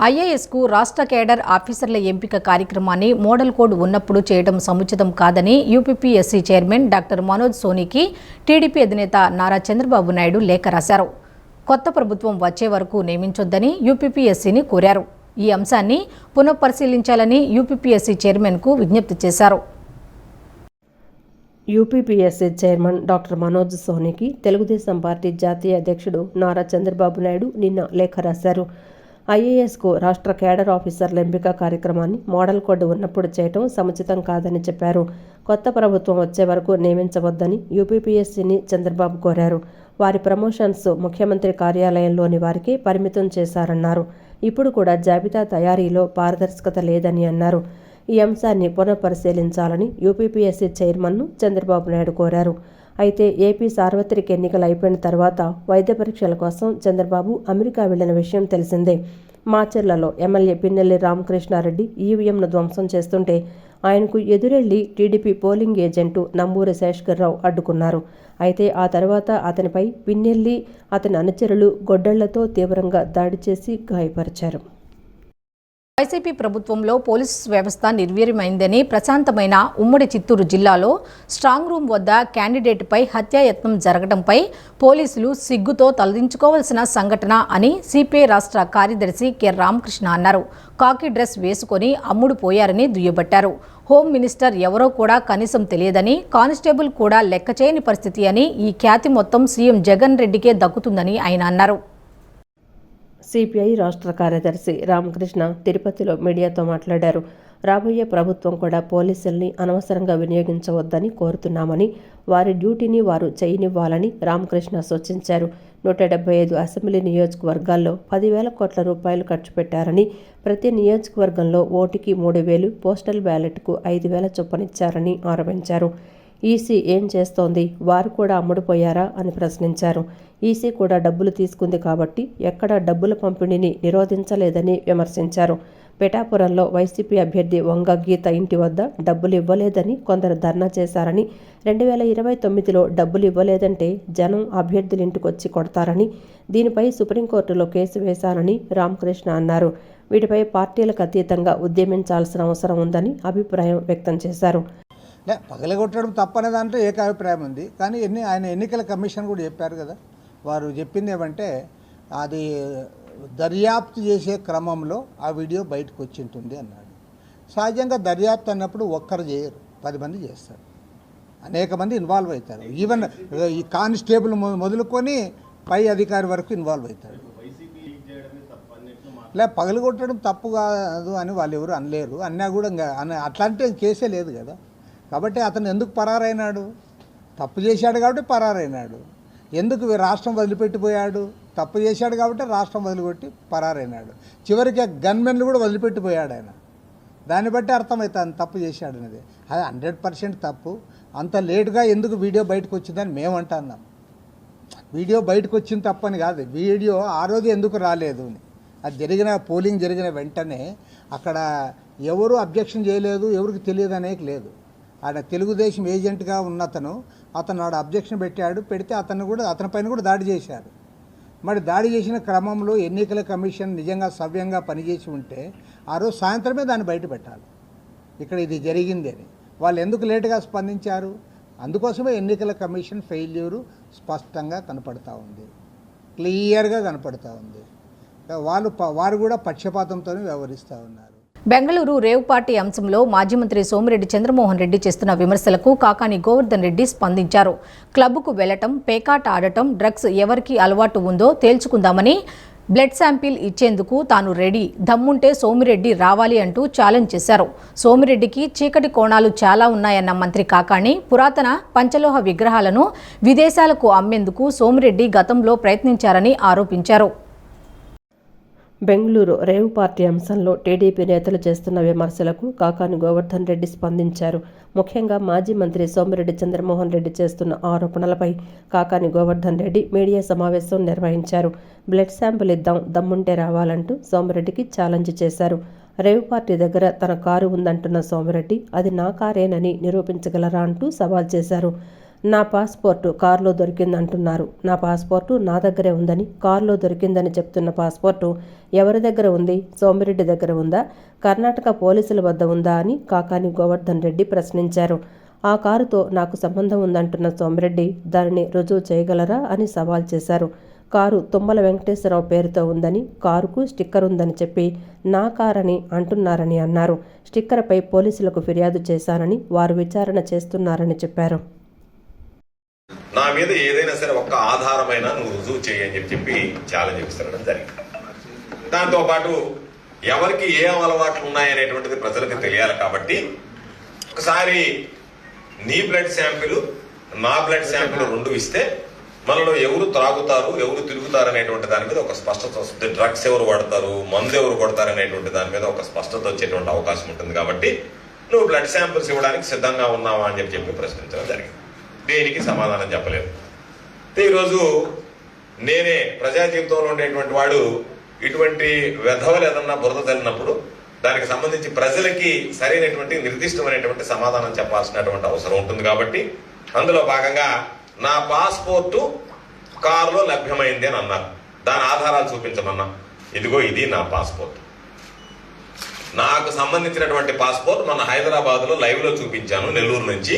ఐఏఎస్కు రాష్ట్ర కేడర్ ఆఫీసర్ల ఎంపిక కార్యక్రమాన్ని మోడల్ కోడ్ ఉన్నప్పుడు చేయడం సముచితం కాదని యూపీపీఎస్సీ చైర్మన్ డాక్టర్ మనోజ్ సోనీకి టీడీపీ అధినేత నారా చంద్రబాబు నాయుడు లేఖ రాశారు. కొత్త ప్రభుత్వం వచ్చే వరకు నియమించొద్దని యూపీపీఎస్సీని కోరారు. ఈ అంశాన్ని పునఃపరిశీలించాలని యూపీపీఎస్సీ చైర్మన్కు విజ్ఞప్తి చేశారు. యూపీపీఎస్సీ చైర్మన్ డాక్టర్ మనోజ్ సోనీకి తెలుగుదేశం పార్టీ జాతీయ అధ్యక్షుడు నారా చంద్రబాబు నాయుడు నిన్న లేఖ రాశారు. ఐఏఎస్కు రాష్ట్ర కేడర్ ఆఫీసర్ల ఎంపిక కార్యక్రమాన్ని మోడల్ కోడ్ ఉన్నప్పుడు చేయటం సముచితం కాదని చెప్పారు. కొత్త ప్రభుత్వం వచ్చే వరకు నియమించవద్దని యూపీపీఎస్సీని చంద్రబాబు కోరారు. వారి ప్రమోషన్స్ ముఖ్యమంత్రి కార్యాలయంలోని వారికి పరిమితం చేశారన్నారు. ఇప్పుడు కూడా జాబితా తయారీలో పారదర్శకత లేదని అన్నారు. ఈ అంశాన్ని పునఃపరిశీలించాలని యూపీపీఎస్సీ చైర్మన్ను చంద్రబాబు నాయుడు కోరారు. అయితే ఏపీ సార్వత్రిక ఎన్నికలు అయిపోయిన తర్వాత వైద్య పరీక్షల కోసం చంద్రబాబు అమెరికా వెళ్లిన విషయం తెలిసిందే. మాచర్లలో ఎమ్మెల్యే పిన్నెల్లి రామకృష్ణారెడ్డి ఈవీఎంను ధ్వంసం చేస్తుంటే ఆయనకు ఎదురెళ్లి TDP polling agent Namburi Seshagiri Rao అడ్డుకున్నారు. అయితే ఆ తర్వాత అతనిపై పిన్నెల్లి, అతని అనుచరులు గొడ్డళ్లతో తీవ్రంగా దాడి చేసి గాయపరిచారు. వైసీపీ ప్రభుత్వంలో పోలీసు వ్యవస్థ నిర్వీర్యమైందని ప్రశాంతమైన ఉమ్మడి చిత్తూరు జిల్లాలో స్ట్రాంగ్ రూమ్ వద్ద క్యాండిడేట్పై హత్యాయత్నం జరగడంపై పోలీసులు సిగ్గుతో తలదించుకోవాల్సిన సంఘటన అని సిపిఐ రాష్ట్ర కార్యదర్శి కె రామకృష్ణ అన్నారు. కాకి డ్రెస్ వేసుకొని అమ్ముడు పోయారని దుయ్యబట్టారు. హోం మినిస్టర్ ఎవరో కూడా కనీసం తెలియదని, కానిస్టేబుల్ కూడా లెక్క చేయని పరిస్థితి అని, ఈ ఖ్యాతి మొత్తం సీఎం జగన్ రెడ్డికే దక్కుతుందని ఆయన అన్నారు. సిపిఐ రాష్ట్ర కార్యదర్శి రామకృష్ణ తిరుపతిలో మీడియాతో మాట్లాడారు. రాబోయే ప్రభుత్వం కూడా పోలీసుల్ని అనవసరంగా వినియోగించవద్దని కోరుతున్నామని, వారి డ్యూటీని వారు చేయనివ్వాలని రామకృష్ణ సూచించారు. 175 అసెంబ్లీ నియోజకవర్గాల్లో 10,000 కోట్ల రూపాయలు ఖర్చు పెట్టారని, ప్రతి నియోజకవర్గంలో ఓటుకి 3,000, పోస్టల్ బ్యాలెట్కు 5,000 చొప్పునిచ్చారని ఆరోపించారు. ఈసీ ఏం చేస్తోంది, వారు కూడా అమ్ముడుపోయారా అని ప్రశ్నించారు. ఈసీ కూడా డబ్బులు తీసుకుంది కాబట్టి ఎక్కడా డబ్బుల పంపిణీని నిరోధించలేదని విమర్శించారు. పిఠాపురంలో వైసీపీ అభ్యర్థి వంగ గీత ఇంటి వద్ద డబ్బులు ఇవ్వలేదని కొందరు ధర్నా చేశారని, 2029లో డబ్బులు ఇవ్వలేదంటే జనం అభ్యర్థుల ఇంటికొచ్చి కొడతారని, దీనిపై సుప్రీంకోర్టులో కేసు వేశారని రామకృష్ణ అన్నారు. వీటిపై పార్టీలకు అతీతంగా ఉద్యమించాల్సిన అవసరం ఉందని అభిప్రాయం వ్యక్తం చేశారు. పగలగొట్టడం తప్పనే దాంట్లో ఏకాభిప్రాయం ఉంది. కానీ ఆయన ఎన్నికల కమిషన్ కూడా చెప్పారు కదా, వారు చెప్పింది ఏమంటే అది దర్యాప్తు చేసే క్రమంలో ఆ వీడియో బయటకు వచ్చి ఉంటుంది అన్నాడు. సహజంగా దర్యాప్తు అన్నప్పుడు ఒక్కరు చేయరు, 10 మంది చేస్తారు, అనేక మంది ఇన్వాల్వ్ అవుతారు. ఈవెన్ ఈ కానిస్టేబుల్ మొదలుకొని పై అధికారి వరకు ఇన్వాల్వ్ అవుతారు. పగలగొట్టడం తప్పు కాదు అని వాళ్ళు ఎవరు అనలేరు. అన్నా కూడా అట్లాంటి కేసే లేదు కదా. కాబట్టి అతను ఎందుకు పరారైనాడు? తప్పు చేశాడు కాబట్టి పరారైనాడు. ఎందుకు రాష్ట్రం వదిలిపెట్టిపోయాడు? తప్పు చేశాడు కాబట్టి రాష్ట్రం వదిలిపెట్టి పరారైనాడు. చివరికి గన్మెన్లు కూడా వదిలిపెట్టిపోయాడు ఆయన. దాన్ని బట్టి అర్థమవుతుంది తప్పు చేశాడు అనేది. అది 100% తప్పు. అంత లేటుగా ఎందుకు వీడియో బయటకు వచ్చిందని మేము అంటున్నాం. వీడియో బయటకు వచ్చింది తప్పని కాదు, వీడియో ఆ రోజు ఎందుకు రాలేదు అని. అది పోలింగ్ జరిగిన వెంటనే అక్కడ ఎవరు అబ్జెక్షన్ చేయలేదు, ఎవరికి తెలియదు అనేక లేదు. ఆయన తెలుగుదేశం ఏజెంట్గా ఉన్నతను ఆడ అబ్జెక్షన్ పెడితే అతనిపైన కూడా దాడి చేశారు. మరి దాడి చేసిన క్రమంలో ఎన్నికల కమిషన్ నిజంగా సవ్యంగా పనిచేసి ఉంటే ఆ రోజు సాయంత్రమే దాన్ని బయట పెట్టాలి, ఇక్కడ ఇది జరిగింది అని. వాళ్ళు ఎందుకు లేటుగా స్పందించారు? అందుకోసమే ఎన్నికల కమిషన్ ఫెయిల్యూరు స్పష్టంగా కనపడతా ఉంది, క్లియర్గా కనపడతా ఉంది. వారు కూడా పక్షపాతంతోనే వ్యవహరిస్తూ ఉన్నారు. బెంగళూరు రేవ్ పార్టీ అంశంలో మాజీ మంత్రి సోమిరెడ్డి చంద్రమోహన్ రెడ్డి చేస్తున్న విమర్శలకు కాకాని గోవర్ధన్ రెడ్డి స్పందించారు. క్లబ్కు వెళ్లటం, పేకాట ఆడటం, డ్రగ్స్ ఎవరికి అలవాటు ఉందో తేల్చుకుందామని, బ్లడ్ శాంపిల్ ఇచ్చేందుకు తాను రెడీ, దమ్ముంటే సోమిరెడ్డి రావాలి అంటూ ఛాలెంజ్ చేశారు. సోమిరెడ్డికి చీకటి కోణాలు చాలా ఉన్నాయన్న మంత్రి కాకాని, పురాతన పంచలోహ విగ్రహాలను విదేశాలకు అమ్మేందుకు సోమిరెడ్డి గతంలో ప్రయత్నించారని ఆరోపించారు. బెంగళూరు రేవ్ పార్టీ అంశంలో టీడీపీ నేతలు చేస్తున్న విమర్శలకు కాకాని గోవర్ధన్ రెడ్డి స్పందించారు. ముఖ్యంగా మాజీ మంత్రి సోమిరెడ్డి చంద్రమోహన్ రెడ్డి చేస్తున్న ఆరోపణలపై కాకాని గోవర్ధన్ రెడ్డి మీడియా సమావేశం నిర్వహించారు. బ్లడ్ శాంపిల్ ఇద్దాం, దమ్ముంటే రావాలంటూ సోమిరెడ్డికి ఛాలెంజ్ చేశారు. రేవ్ పార్టీ దగ్గర తన కారు ఉందంటున్న సోమిరెడ్డి అది నా కారేనని నిరూపించగలరా అంటూ సవాల్ చేశారు. నా పాస్పోర్టు కారులో దొరికిందంటున్నారు. నా పాస్పోర్టు నా దగ్గరే ఉందని, కారులో దొరికిందని చెప్తున్న పాస్పోర్టు ఎవరి దగ్గర ఉంది? సోమిరెడ్డి దగ్గర ఉందా? కర్ణాటక పోలీసుల వద్ద ఉందా అని కాకాని గోవర్ధన్ రెడ్డి ప్రశ్నించారు. ఆ కారుతో నాకు సంబంధం ఉందంటున్న సోమిరెడ్డి దానిని రుజువు చేయగలరా అని సవాల్ చేశారు. కారు తుమ్మల వెంకటేశ్వరరావు పేరుతో ఉందని, కారుకు స్టిక్కర్ ఉందని చెప్పి నా కారని అంటున్నారని అన్నారు. స్టిక్కర్పై పోలీసులకు ఫిర్యాదు చేశానని, వారు విచారణ చేస్తున్నారని చెప్పారు. నా మీద ఏదైనా సరే ఒక్క ఆధారమైన నువ్వు రుజువు చేయని చెప్పి ఛాలెంజ్ చేపిస్తారడం జరిగింది. దాంతోపాటు ఎవరికి ఏ అలవాట్లు ఉన్నాయనేటువంటిది ప్రజలకు తెలియాలి కాబట్టి ఒకసారి నీ బ్లడ్ శాంపిల్ నా బ్లడ్ శాంపిల్ రెండు ఇస్తే మనలో ఎవరు త్రాగుతారు, ఎవరు తిరుగుతారు అనేటువంటి దాని మీద ఒక స్పష్టత వస్తుంది. డ్రగ్స్ ఎవరు వాడతారు, మందు ఎవరు కొడతారు అనేటువంటి దాని మీద ఒక స్పష్టత వచ్చేటువంటి అవకాశం ఉంటుంది. కాబట్టి నువ్వు బ్లడ్ శాంపిల్స్ ఇవ్వడానికి సిద్ధంగా ఉన్నావా అని చెప్పి ప్రశ్నించడం జరిగింది. దేనికి సమాధానం చెప్పలేదు. ఈరోజు నేనే ప్రజా జీవితంలో ఉండేటువంటి వాడు ఇటువంటి వెధవలు ఏదన్నా బురద తల్లినప్పుడు దానికి సంబంధించి ప్రజలకి సరైనటువంటి నిర్దిష్టమైనటువంటి సమాధానం చెప్పాల్సినటువంటి అవసరం ఉంటుంది. కాబట్టి అందులో భాగంగా నా పాస్పోర్టు కారులో లభ్యమైంది అని అన్నారు. దాని ఆధారాలు చూపించమన్నా. ఇదిగో ఇది నా పాస్పోర్ట్. నాకు సంబంధించినటువంటి పాస్పోర్ట్ మన హైదరాబాద్లో లైవ్లో చూపించాను, నెల్లూరు నుంచి.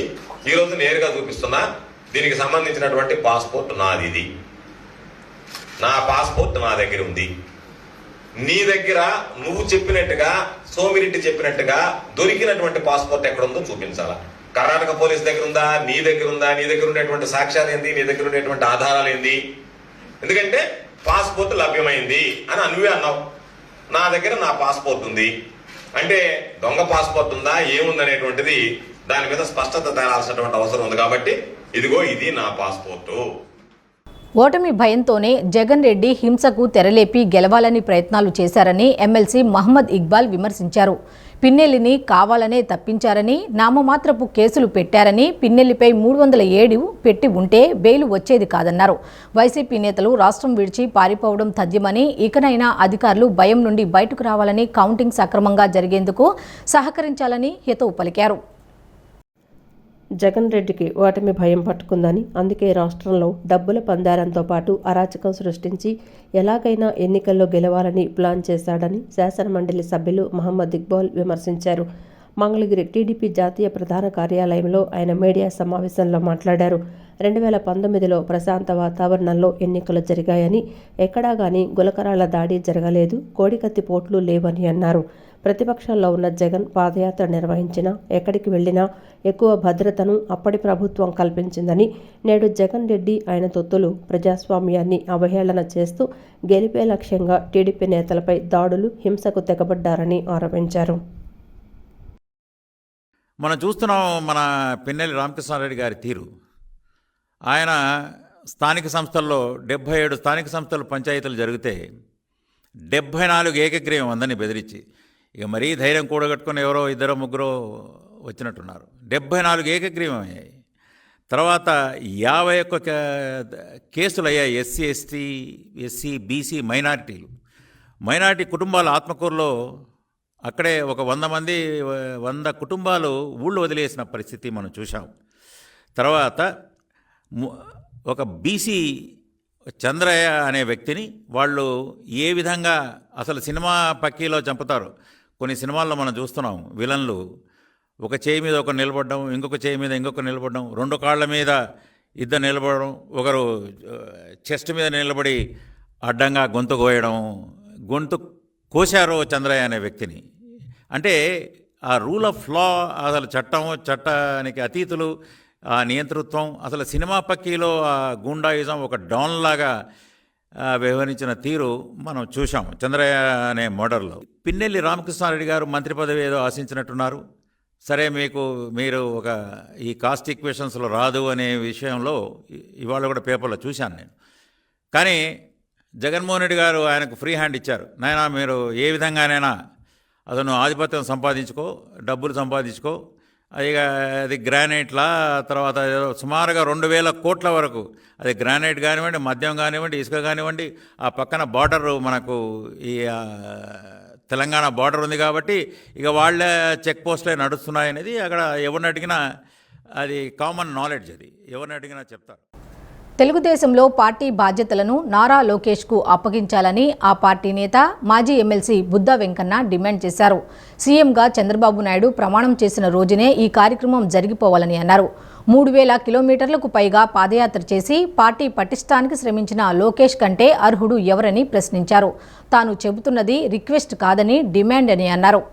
ఈరోజు నేరుగా చూపిస్తున్నా. దీనికి సంబంధించినటువంటి పాస్పోర్ట్ నాది. ఇది నా పాస్పోర్ట్ నా దగ్గర ఉంది. నీ దగ్గర నువ్వు చెప్పినట్టుగా, సోమిరెడ్డి చెప్పినట్టుగా దొరికినటువంటి పాస్పోర్ట్ ఎక్కడుందో చూపించాలా. కర్ణాటక పోలీస్ దగ్గర ఉందా, నీ దగ్గర ఉందా, నీ దగ్గర ఉండేటువంటి సాక్ష్యాలు ఏంది, నీ దగ్గర ఉండేటువంటి ఆధారాలు ఏంది? ఎందుకంటే పాస్పోర్ట్ లభ్యమైంది అని నువ్వే అన్నావు. నా దగ్గర నా పాస్పోర్ట్ ఉంది అంటే దొంగ పాస్పోర్ట్ ఉందా, ఏముందనేటువంటిది దాని మీద స్పష్టత తేరాల్సినటువంటి అవసరం ఉంది. కాబట్టి ఇదిగో ఇది నా పాస్పోర్టు. ఓటమి భయంతోనే జగన్ రెడ్డి హింసకు తెరలేపి గెలవాలని ప్రయత్నాలు చేశారని ఎమ్మెల్సీ మహమ్మద్ ఇక్బాల్ విమర్శించారు. పిన్నెల్లిని కావాలనే తప్పించారని, నామమాత్రపు కేసులు పెట్టారని, పిన్నెల్లిపై 307 పెట్టి ఉంటే బెయిల్ వచ్చేది కాదన్నారు. వైసీపీ నేతలు రాష్ట్రం విడిచి పారిపోవడం తథ్యమని, ఇకనైనా అధికారులు భయం నుండి బయటకు రావాలని, కౌంటింగ్ సక్రమంగా జరిగేందుకు సహకరించాలని హితవు పలికారు. జగన్ రెడ్డికి ఓటమి భయం పట్టుకుందని, అందుకే రాష్ట్రంలో డబ్బుల పందారంతో పాటు అరాచకం సృష్టించి ఎలాగైనా ఎన్నికల్లో గెలవాలని ప్లాన్ చేశాడని శాసనమండలి సభ్యులు మహమ్మద్ ఇక్బాల్ విమర్శించారు. మంగళగిరి టీడీపీ జాతీయ ప్రధాన కార్యాలయంలో ఆయన మీడియా సమావేశంలో మాట్లాడారు. 2019లో ప్రశాంత వాతావరణంలో ఎన్నికలు జరిగాయని, ఎక్కడా గానీ గులకరాళ్ల దాడి జరగలేదు, కోడికత్తి పోట్లు లేవని అన్నారు. ప్రతిపక్షంలో ఉన్న జగన్ పాదయాత్ర నిర్వహించినా, ఎక్కడికి వెళ్లినా ఎక్కువ భద్రతను అప్పటి ప్రభుత్వం కల్పించిందని, నేడు జగన్ రెడ్డి ఆయన తొత్తులు ప్రజాస్వామ్యాన్ని అవహేళన చేస్తూ గెలిపే లక్ష్యంగా టీడీపీ నేతలపై దాడులు, హింసకు తెగబడ్డారని ఆరోపించారు. మనం చూస్తున్నాం మన పిన్నెల్లి రామకృష్ణారెడ్డి గారి తీరు. ఆయన స్థానిక సంస్థల్లో 77 స్థానిక సంస్థలు పంచాయతీలు జరిగితే 74 ఏకగ్రీవం ఉందని బెదిరించి, ఇక మరీ ధైర్యం కూడగట్టుకుని ఎవరో ఇద్దరో ముగ్గురో వచ్చినట్టున్నారు. 74 ఏకగ్రీవం అయ్యాయి. తర్వాత 51 కేసులు అయ్యాయి. SC, ST, SC, BC, minority కుటుంబాల ఆత్మకూరులో అక్కడే ఒక 100 కుటుంబాలు ఊళ్ళు వదిలేసిన పరిస్థితి మనం చూసాం. తర్వాత ఒక బీసీ చంద్రయ్య అనే వ్యక్తిని వాళ్ళు ఏ విధంగా అసలు సినిమా పక్కీలో చంపుతారు. కొన్ని సినిమాల్లో మనం చూస్తున్నాం, విలన్లు ఒక చేయి మీద ఒకరు నిలబడడం, ఇంకొక చేయి మీద ఇంకొకరు నిలబడడం, 2 కాళ్ళ మీద ఇద్దరు నిలబడడం, ఒకరు చెస్ట్ మీద నిలబడి అడ్డంగా గొంతు కోయడం, గొంతు కోశారు చంద్రయ్య అనే వ్యక్తిని. అంటే ఆ రూల్ ఆఫ్ లా, అసలు చట్టానికి అతీతులు, ఆ నియంతృత్వం, అసలు సినిమా పక్కీలో ఆ గూండాయిజం ఒక డాన్ లాగా వ్యవహరించిన తీరు మనం చూసాం చంద్రయ్య అనే మర్డర్లో. పిన్నెల్లి రామకృష్ణారెడ్డి గారు మంత్రి పదవి ఏదో ఆశించినట్టున్నారు. సరే, మీరు ఒక ఈ కాస్ట్ ఈక్వేషన్స్లో రాదు అనే విషయంలో ఇవాళ కూడా పేపర్లో చూశాను నేను. కానీ జగన్మోహన్ రెడ్డి గారు ఆయనకు ఫ్రీ హ్యాండ్ ఇచ్చారు. నాయనా, మీరు ఏ విధంగానైనా అతను ఆధిపత్యం సంపాదించుకో, డబ్బులు సంపాదించుకో, అది గ్రానైట్లా, తర్వాత సుమారుగా 2000 కోట్ల వరకు, అది గ్రానైట్ కానివ్వండి, మద్యం కానివ్వండి, ఇసుక కానివ్వండి, ఆ పక్కన బార్డరు మనకు ఈ తెలంగాణ బార్డర్ ఉంది కాబట్టి ఇక వాళ్ళ చెక్ పోస్టులే నడుస్తున్నాయనేది అక్కడ ఎవరిని అడిగినా అది కామన్ నాలెడ్జ్, అది ఎవరిని అడిగినా చెప్తారు. తెలుగుదేశంలో పార్టీ బాధ్యతలను నారా లోకేష్కు అప్పగించాలని ఆ పార్టీ నేత మాజీ ఎమ్మెల్సీ బుద్దా వెంకన్న డిమాండ్ చేశారు. సీఎంగా చంద్రబాబు నాయుడు ప్రమాణం చేసిన రోజునే ఈ కార్యక్రమం జరిగిపోవాలని అన్నారు. 3000 కిలోమీటర్లకు పైగా పాదయాత్ర చేసి పార్టీ పటిష్టానికి శ్రమించిన లోకేష్ కంటే అర్హుడు ఎవరని ప్రశ్నించారు. తాను చెబుతున్నది రిక్వెస్ట్ కాదని, డిమాండ్ అని అన్నారు.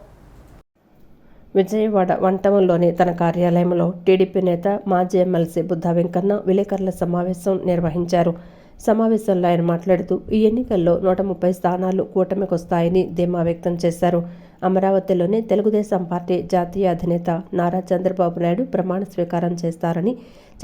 విజయవాడ వంటవంలోని తన కార్యాలయంలో టీడీపీ నేత మాజీ ఎమ్మెల్సీ బుద్దా వెంకన్న విలేకరుల సమావేశం నిర్వహించారు. సమావేశంలో ఆయన మాట్లాడుతూ ఈ ఎన్నికల్లో 130 స్థానాలు కూటమికి వస్తాయని ధీమా వ్యక్తం చేశారు. అమరావతిలోని తెలుగుదేశం పార్టీ జాతీయ అధినేత నారా చంద్రబాబు నాయుడు ప్రమాణ స్వీకారం చేస్తారని,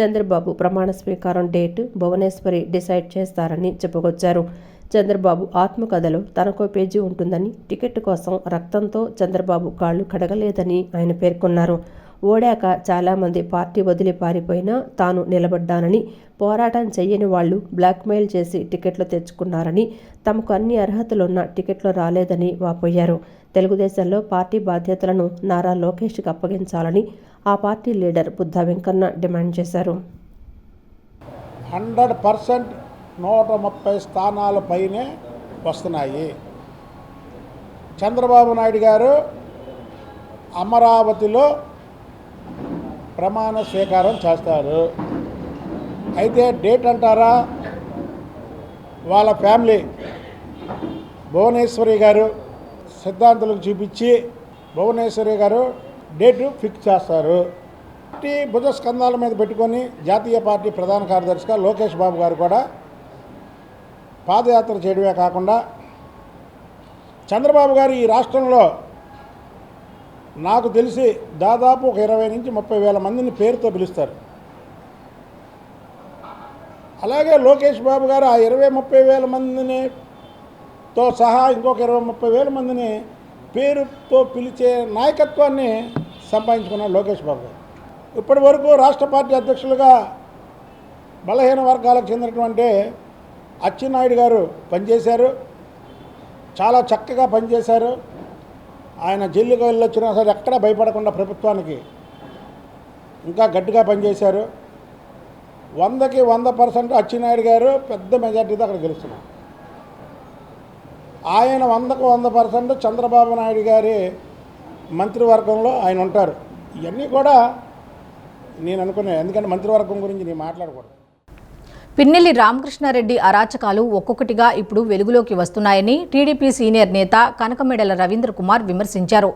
చంద్రబాబు ప్రమాణ స్వీకారం డేట్ భువనేశ్వరి డిసైడ్ చేస్తారని చెప్పుకొచ్చారు. చంద్రబాబు ఆత్మకథలో తనకో పేజీ ఉంటుందని, టికెట్ కోసం రక్తంతో చంద్రబాబు కాళ్లు కడగలేదని ఆయన పేర్కొన్నారు. ఓడాక చాలామంది పార్టీ వదిలి పారిపోయినా తాను నిలబడ్డానని, పోరాటం చెయ్యని వాళ్లు బ్లాక్మెయిల్ చేసి టికెట్లు తెచ్చుకున్నారని, తమకు అన్ని అర్హతలున్న టికెట్లు రాలేదని వాపోయారు. తెలుగుదేశంలో పార్టీ బాధ్యతలను నారా లోకేష్కి అప్పగించాలని ఆ party leader Buddha Venkanna demand చేశారు. 100% 130 స్థానాల పైనే వస్తున్నాయి. చంద్రబాబు నాయుడు గారు అమరావతిలో ప్రమాణ స్వీకారం చేస్తారు. అయితే డేట్ అంటారా, వాళ్ళ ఫ్యామిలీ భువనేశ్వరి గారు సిద్ధాంతులకు చూపించి భువనేశ్వరి గారు డేటు ఫిక్స్ చేస్తారు. భుజ స్కంధాల మీద పెట్టుకొని జాతీయ పార్టీ ప్రధాన కార్యదర్శిగా లోకేష్ బాబు గారు కూడా పాదయాత్ర చేయడమే కాకుండా చంద్రబాబు గారు ఈ రాష్ట్రంలో నాకు తెలిసి దాదాపు ఒక 20 నుంచి 30 వేల మందిని పేరుతో పిలుస్తారు. అలాగే లోకేష్ బాబు గారు ఆ 20-30 వేల మందిని తో సహా ఇంకొక 20-30 వేల మందిని పేరుతో పిలిచే నాయకత్వాన్ని సంపాదించుకున్నారు లోకేష్ బాబు గారు. ఇప్పటి వరకు రాష్ట్ర పార్టీ అధ్యక్షులుగా బలహీన వర్గాలకు చెందినటువంటి అచ్చెన్నాయుడు గారు పనిచేశారు. చాలా చక్కగా పనిచేశారు. ఆయన జైలుకి వెళ్ళొచ్చినా సరే ఎక్కడా భయపడకుండా ప్రభుత్వానికి ఇంకా గట్టిగా పనిచేశారు. 100కి 100% అచ్చెన్నాయుడు గారు పెద్ద మెజార్టీతో అక్కడ గెలుస్తున్నారు. ఆయన 100కు 100% చంద్రబాబు నాయుడు గారి మంత్రివర్గంలో ఆయన ఉంటారు. ఇవన్నీ కూడా నేను అనుకున్నాను, ఎందుకంటే మంత్రివర్గం గురించి నేను మాట్లాడకూడదు. పిన్నెల్లి రామకృష్ణారెడ్డి అరాచకాలు ఒక్కొక్కటిగా ఇప్పుడు వెలుగులోకి వస్తున్నాయని టీడీపీ సీనియర్ నేత కనకమెడల రవీంద్ర కుమార్ విమర్శించారు.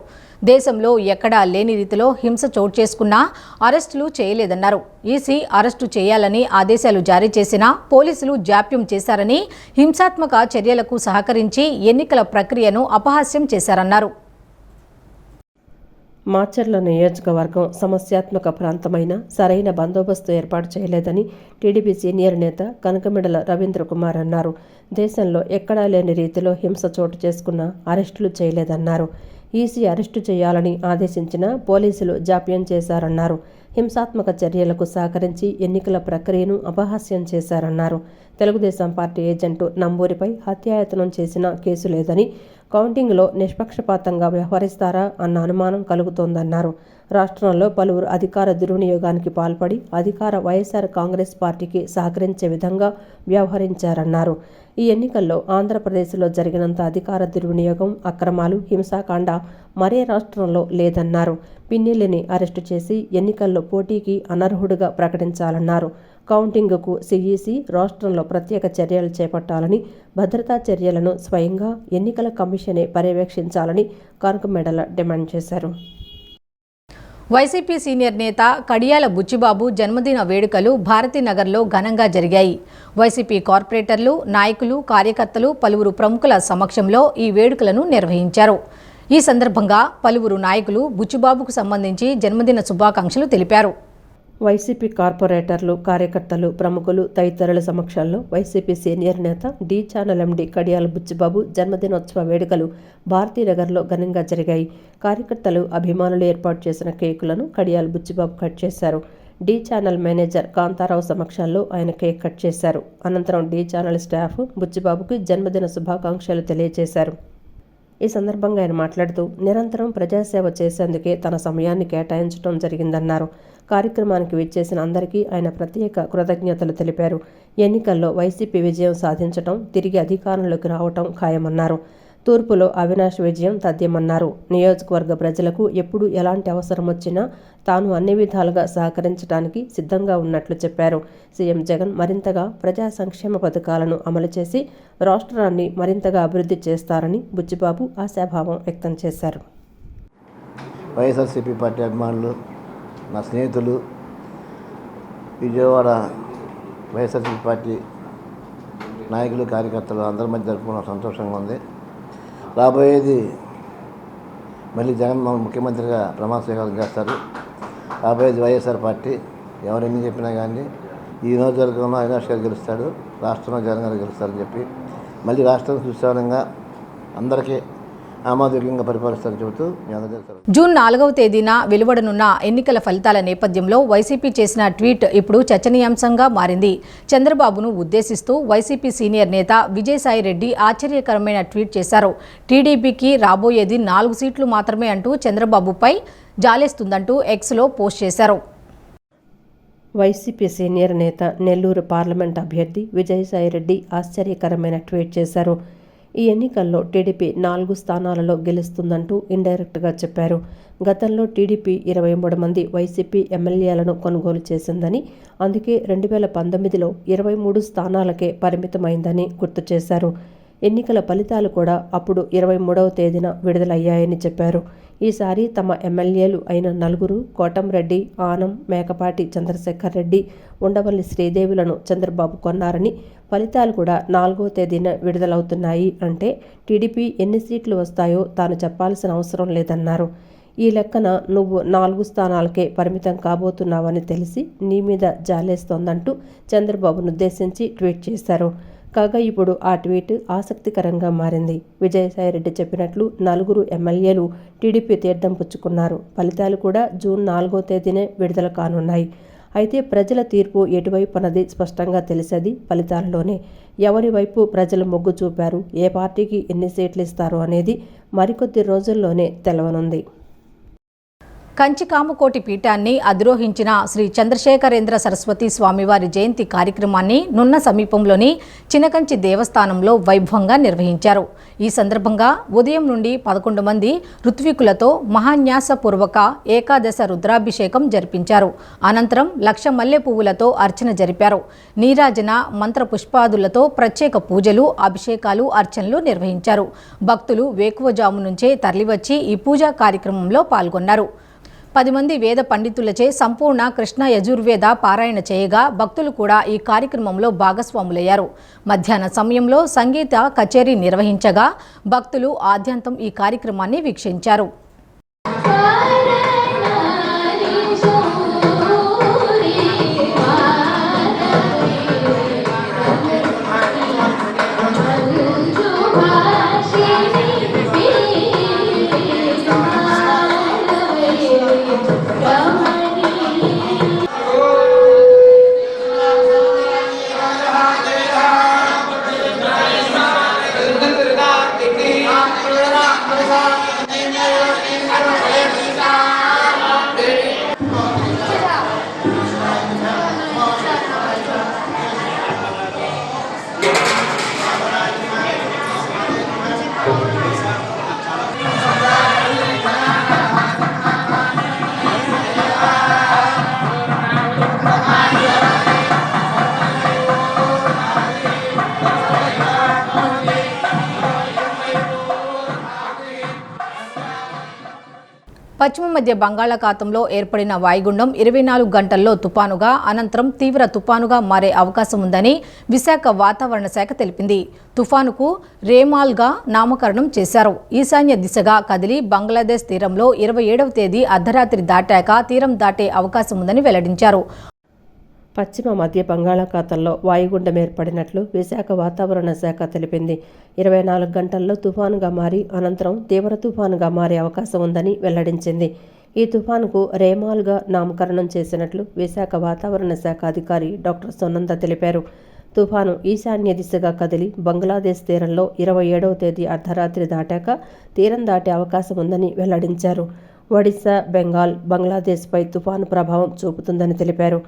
దేశంలో ఎక్కడా లేని రీతిలో హింస చోటు చేసుకున్నా అరెస్టులు చేయలేదన్నారు. ఈసీ అరెస్టు చేయాలని ఆదేశాలు జారీ చేసినా పోలీసులు జాప్యం చేశారని, హింసాత్మక చర్యలకు సహకరించి ఎన్నికల ప్రక్రియను అపహాస్యం చేశారన్నారు. మాచర్ల నియోజకవర్గం సమస్యాత్మక ప్రాంతమైన సరైన బందోబస్తు ఏర్పాటు చేయలేదని టీడీపీ సీనియర్ నేత కనకమెడల రవీంద్ర కుమార్ అన్నారు. దేశంలో ఎక్కడా లేని రీతిలో హింస చోటు చేసుకున్న అరెస్టులు చేయలేదన్నారు. ఈసీ అరెస్టు చేయాలని ఆదేశించిన పోలీసులు జాప్యం చేశారన్నారు. హింసాత్మక చర్యలకు సహకరించి ఎన్నికల ప్రక్రియను అపహాస్యం చేశారన్నారు. తెలుగుదేశం పార్టీ ఏజెంటు నంబూరిపై హత్యాయత్నం చేసిన కేసు లేదని, కౌంటింగ్లో నిష్పక్షపాతంగా వ్యవహరిస్తారా అన్న అనుమానం కలుగుతోందన్నారు. రాష్ట్రంలో పలువురు అధికార దుర్వినియోగానికి పాల్పడి అధికార వైఎస్ఆర్ కాంగ్రెస్ పార్టీకి సహకరించే విధంగా వ్యవహరించారన్నారు. ఈ ఎన్నికల్లో ఆంధ్రప్రదేశ్లో జరిగినంత అధికార దుర్వినియోగం, అక్రమాలు, హింసాకాండ మరే రాష్ట్రంలో లేదన్నారు. పిన్నెల్లిని అరెస్టు చేసి ఎన్నికల్లో పోటీకి అనర్హుడిగా ప్రకటించాలన్నారు. కౌంటింగ్కు సిఈసి రాష్ట్రంలో ప్రత్యేక చర్యలు చేపట్టాలని, భద్రతా చర్యలను స్వయంగా ఎన్నికల కమిషనే పర్యవేక్షించాలని కనకమెడల డిమాండ్ చేశారు. వైసీపీ సీనియర్ నేత కడియాల బుచ్చిబాబు జన్మదిన వేడుకలు భారతీనగర్లో ఘనంగా జరిగాయి. వైసీపీ కార్పొరేటర్లు, నాయకులు, కార్యకర్తలు, పలువురు ప్రముఖుల సమక్షంలో ఈ వేడుకలను నిర్వహించారు. ఈ సందర్భంగా పలువురు నాయకులు బుచ్చిబాబుకు సంబంధించి జన్మదిన శుభాకాంక్షలు తెలిపారు. వైసీపీ కార్పొరేటర్లు, కార్యకర్తలు, ప్రముఖులు తదితరుల సమక్షంలో వైసీపీ సీనియర్ నేత డి ఛానల్ ఎండి కడియాల బుచ్చిబాబు జన్మదినోత్సవ వేడుకలు భారతీనగర్లో ఘనంగా జరిగాయి. కార్యకర్తలు, అభిమానులు ఏర్పాటు చేసిన కేకులను కడియాల బుచ్చిబాబు కట్ చేశారు. డి ఛానల్ మేనేజర్ కాంతారావు సమక్షంలో ఆయన కేక్ కట్ చేశారు. అనంతరం డి ఛానల్ స్టాఫ్ బుచ్చిబాబుకి జన్మదిన శుభాకాంక్షలు తెలియజేశారు. ఈ సందర్భంగా ఆయన మాట్లాడుతూ నిరంతరం ప్రజాసేవ చేసేందుకే తన సమయాన్ని కేటాయించడం జరిగిందన్నారు. కార్యక్రమానికి విచ్చేసిన అందరికీ ఆయన ప్రత్యేక కృతజ్ఞతలు తెలిపారు. ఎన్నికల్లో వైసీపీ విజయం సాధించడం, తిరిగి అధికారంలోకి రావటం ఖాయమన్నారు. తూర్పులో అవినాష్ విజయం తథ్యమన్నారు. నియోజకవర్గ ప్రజలకు ఎప్పుడు ఎలాంటి అవసరం వచ్చినా తాను అన్ని విధాలుగా సహకరించడానికి సిద్ధంగా ఉన్నట్లు చెప్పారు. సీఎం జగన్ మరింతగా ప్రజా సంక్షేమ పథకాలను అమలు చేసి రాష్ట్రాన్ని మరింతగా అభివృద్ధి చేస్తారని బుచ్చిబాబు ఆశాభావం వ్యక్తం చేశారు. వైఎస్ఆర్సీపీ పార్టీ అభిమానులు, నా స్నేహితులు, విజయవాడ వైఎస్ఆర్సీపీ పార్టీ నాయకులు, కార్యకర్తలు అందరి మధ్య జరుపుకోవడం సంతోషంగా ఉంది. రాబోయేది మళ్ళీ జగన్మోహన్ ముఖ్యమంత్రిగా ప్రమాణ స్వీకారం చేస్తారు. రాబోయేది వైఎస్ఆర్ పార్టీ. ఎవరెన్ని చెప్పినా కానీ ఈ నియోజకవర్గంలో అవినాష్ గారు గెలుస్తాడు, రాష్ట్రంలో జగన్ గారు గెలుస్తారని చెప్పి మళ్ళీ రాష్ట్రం సుస్థిరంగా అందరికీ ఆమోదయోగ్యంగా పరిపాలిస్తారని చెబుతూ మీ అందరూ తెలుస్తారు. జూన్ 4వ తేదీన వెలువడనున్న ఎన్నికల ఫలితాల నేపథ్యంలో వైసీపీ చేసిన ట్వీట్ ఇప్పుడు చర్చనీయాంశంగా మారింది. చంద్రబాబును ఉద్దేశిస్తూ వైసీపీ సీనియర్ నేత విజయసాయి రెడ్డి ఆశ్చర్యకరమైన ట్వీట్ చేశారు. టీడీపీకి రాబోయేది 4 సీట్లు మాత్రమే అంటూ చంద్రబాబుపై జాలేస్తుందంటూ ఎక్స్లో పోస్ట్ చేశారు. వైసీపీ సీనియర్ నేత, నెల్లూరు పార్లమెంట్ అభ్యర్థి విజయసాయి రెడ్డి ఆశ్చర్యకరమైన ట్వీట్ చేశారు. ఈ ఎన్నికల్లో టీడీపీ 4 స్థానాలలో గెలుస్తుందంటూ ఇండైరెక్ట్గా చెప్పారు. గతంలో టీడీపీ 23 మంది వైసీపీ ఎమ్మెల్యేలను కొనుగోలు చేసిందని, అందుకే 2019లో 23 స్థానాలకే పరిమితమైందని గుర్తు చేశారు. ఎన్నికల ఫలితాలు కూడా అప్పుడు 23వ తేదీన విడుదలయ్యాయని చెప్పారు. ఈసారి తమ ఎమ్మెల్యేలు అయిన 4 కోటంరెడ్డి, ఆనం, మేకపాటి చంద్రశేఖర్ రెడ్డి, ఉండవల్లి శ్రీదేవులను చంద్రబాబు కొన్నారని, ఫలితాలు కూడా 4వ తేదీన విడుదలవుతున్నాయి అంటే టీడీపీ ఎన్ని సీట్లు వస్తాయో తాను చెప్పాల్సిన అవసరం లేదన్నారు. ఈ లెక్కన నువ్వు 4 స్థానాలకే పరిమితం కాబోతున్నావని తెలిసి నీ మీద జాలేస్తోందంటూ చంద్రబాబును ఉద్దేశించి ట్వీట్ చేశారు. కాగా ఇప్పుడు ఆ ట్వీట్ ఆసక్తికరంగా మారింది. విజయసాయిరెడ్డి చెప్పినట్లు 4 ఎమ్మెల్యేలు టీడీపీ తీర్థం పుచ్చుకున్నారు. ఫలితాలు కూడా జూన్ 4వ తేదీనే విడుదల కానున్నాయి. అయితే ప్రజల తీర్పు ఎటువైపు అన్నది స్పష్టంగా తెలిసేది ఫలితాలలోనే. ఎవరి వైపు ప్రజలు మొగ్గు చూపారు, ఏ పార్టీకి ఎన్ని సీట్లు ఇస్తారు అనేది మరికొద్ది రోజుల్లోనే తెలవనుంది. కంచికామకోటి పీఠాన్ని అధిరోహించిన శ్రీ చంద్రశేఖరేంద్ర సరస్వతి స్వామివారి జయంతి కార్యక్రమాన్ని నున్న సమీపంలోని చినకంచి దేవస్థానంలో వైభవంగా నిర్వహించారు. ఈ సందర్భంగా ఉదయం నుండి 11 మంది ఋత్వికులతో మహాన్యాసపూర్వక ఏకాదశ రుద్రాభిషేకం జరిపించారు. అనంతరం 1,00,000 మల్లె పువ్వులతో అర్చన జరిపారు. నీరాజన, మంత్ర పుష్పాదులతో ప్రత్యేక పూజలు, అభిషేకాలు, అర్చనలు నిర్వహించారు. భక్తులు వేకువజాము నుంచే తరలివచ్చి ఈ పూజా కార్యక్రమంలో పాల్గొన్నారు. 10 మంది వేద పండితులచే సంపూర్ణ కృష్ణ యజుర్వేద పారాయణ చేయగా భక్తులు కూడా ఈ కార్యక్రమంలో భాగస్వాములయ్యారు. మధ్యాహ్న సమయంలో సంగీత కచేరీ నిర్వహించగా భక్తులు ఆద్యంతం ఈ కార్యక్రమాన్ని వీక్షించారు. పశ్చిమ మధ్య బంగాళాఖాతంలో ఏర్పడిన వాయుగుండం 24 గంటల్లో తుపానుగా, అనంతరం తీవ్ర తుపానుగా మారే అవకాశం ఉందని విశాఖ వాతావరణ శాఖ తెలిపింది. తుఫానుకు రేమాల్గా నామకరణం చేశారు. ఈశాన్య దిశగా కదిలి బంగ్లాదేశ్ తీరంలో 27వ తేదీ అర్ధరాత్రి దాటాక తీరం దాటే అవకాశం ఉందని వెల్లడించారు. పశ్చిమ మధ్య బంగాళాఖాతంలో వాయుగుండం ఏర్పడినట్లు విశాఖ వాతావరణ శాఖ తెలిపింది. 24 గంటల్లో తుఫానుగా మారి అనంతరం తీవ్ర తుఫానుగా మారే అవకాశం ఉందని వెల్లడించింది. ఈ తుఫానుకు రేమాల్గా నామకరణం చేసినట్లు విశాఖ వాతావరణ శాఖ అధికారి డాక్టర్ సునంద తెలిపారు. తుఫాను ఈశాన్య దిశగా కదిలి బంగ్లాదేశ్ తీరంలో 27వ తేదీ అర్ధరాత్రి దాటాక తీరం దాటే అవకాశం ఉందని వెల్లడించారు. ఒడిశా, బెంగాల్, బంగ్లాదేశ్పై తుఫాను ప్రభావం చూపుతుందని తెలిపారు.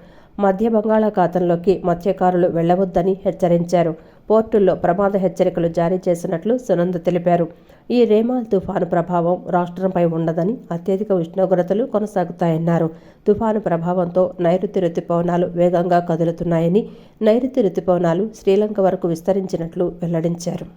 మధ్య బంగాళాఖాతంలోకి మత్స్యకారులు వెళ్లవద్దని హెచ్చరించారు. పోర్టుల్లో ప్రమాద హెచ్చరికలు జారీ చేసినట్లు సునంద తెలిపారు. ఈ రేమాల్ తుఫాను ప్రభావం రాష్ట్రంపై ఉండదని, అత్యధిక ఉష్ణోగ్రతలు కొనసాగుతాయన్నారు. తుఫాను ప్రభావంతో నైరుతి రుతుపవనాలు వేగంగా కదులుతున్నాయని, నైరుతి రుతుపవనాలు శ్రీలంక వరకు విస్తరించినట్లు వెల్లడించారు.